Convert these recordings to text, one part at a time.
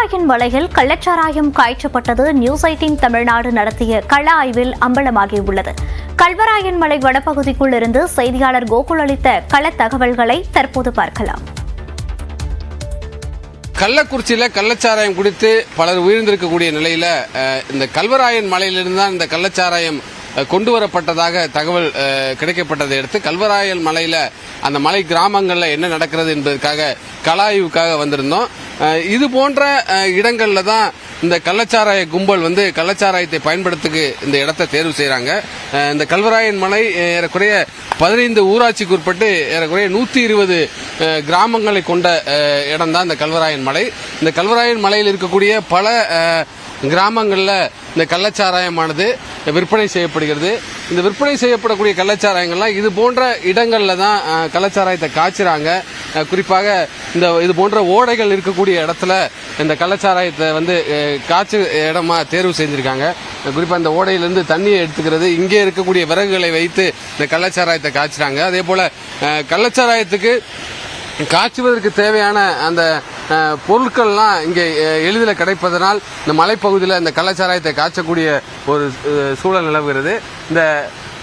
கல்வராயன் மலையில் கள்ளச்சாராயம் காய்ச்சப்பட்டது நியூஸ் 18 தமிழ்நாடு நடத்திய கள ஆய்வில் அம்பலமாகியுள்ளது. கல்வராயன் மலை வனப்பகுதிக்குள் இருந்து செய்தியாளர் கோகுல் அளித்த கள தகவல்களை தற்போது பார்க்கலாம். கள்ளக்குறிச்சியில கள்ளச்சாராயம் குடித்து பலர் உயிரிழந்திருக்கக்கூடிய நிலையில இந்த கல்வராயன் மலையிலிருந்து தான் இந்த கள்ளச்சாராயம் கொண்டு வரப்பட்டதாக தகவல் கிடைக்கப்பட்டதை அடுத்து கல்வராயன் மலையில அந்த மலை கிராமங்கள்ல என்ன நடக்கிறது என்பதற்காக கள ஆய்வுக்காக வந்திருந்தோம். இது போன்ற இடங்கள்ல தான் இந்த கள்ளச்சாராய கும்பல் கள்ளச்சாராயத்தை பயன்படுத்துக்கு இந்த இடத்தை தேர்வு செய்யறாங்க. இந்த கல்வராயன் மலை ஏறக்குறைய 15 ஊராட்சிக்கு உட்பட்டு ஏறக்குறைய 120 கிராமங்களை கொண்ட இடம் தான் இந்த கல்வராயன் மலை. இந்த கல்வராயன் மலையில் இருக்கக்கூடிய பல கிராமங்கள்ல இந்த கள்ளச்சாராயமானது விற்பனை செய்யப்படுகிறது. இந்த விற்பனை செய்யப்படக்கூடிய கள்ளச்சாராயங்கள்லாம் இது போன்ற இடங்கள்ல தான் கள்ளச்சாராயத்தை காய்ச்சுறாங்க. குறிப்பாக இது போன்ற ஓடைகள் இருக்கக்கூடிய இடத்துல இந்த கள்ளச்சாராயத்தை காய்ச்சு இடமா தேர்வு செஞ்சிருக்காங்க. குறிப்பா இந்த ஓடையிலிருந்து தண்ணியை எடுத்துக்கிறது, இங்கே இருக்கக்கூடிய விறகுகளை வைத்து இந்த கள்ளச்சாராயத்தை காய்ச்சுறாங்க. அதே போல கள்ளச்சாராயத்துக்கு காய்ச்சுவதற்கு தேவையான அந்த பொருட்கள்லாம் இங்கே எளிதில் கிடைப்பதனால் இந்த மலைப்பகுதியில் இந்த கள்ளச்சாராயத்தை காய்ச்சக்கூடிய ஒரு சூழல் நிலவுகிறது. இந்த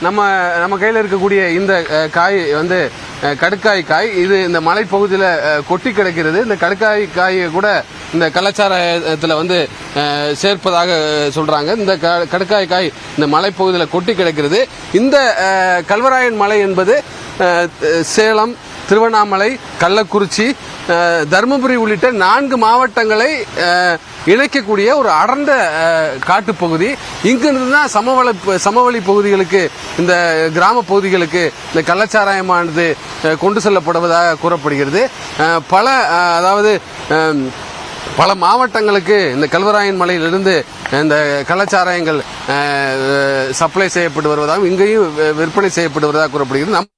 நம்ம கையில் இருக்கக்கூடிய இந்த காய் கடுக்காய் காய், இது இந்த மலைப்பகுதியில் கொட்டி கிடக்கிறது. இந்த கடுக்காய் காயை கூட இந்த கள்ளச்சாராயத்தில் சேர்ப்பதாக சொல்றாங்க. இந்த கடுக்காய் காய் இந்த மலைப்பகுதியில் கொட்டி கிடக்கிறது. இந்த கல்வராயன் மலை என்பது சேலம், திருவண்ணாமலை, கள்ளக்குறிச்சி, தருமபுரி உள்ளிட்ட 4 மாவட்டங்களை இணைக்கக்கூடிய ஒரு அடர்ந்த காட்டுப்பகுதி. இங்கிருந்து தான் சமவெளி பகுதிகளுக்கு, இந்த கிராம பகுதிகளுக்கு இந்த கள்ளச்சாராயமானது கொண்டு செல்லப்படுவதாக கூறப்படுகிறது. பல மாவட்டங்களுக்கு இந்த கல்வராயன் மலையிலிருந்து இந்த கள்ளச்சாராயங்கள் சப்ளை செய்யப்பட்டு வருவதாகவும் இங்கேயும் விற்பனை செய்யப்பட்டு வருவதாக கூறப்படுகிறது.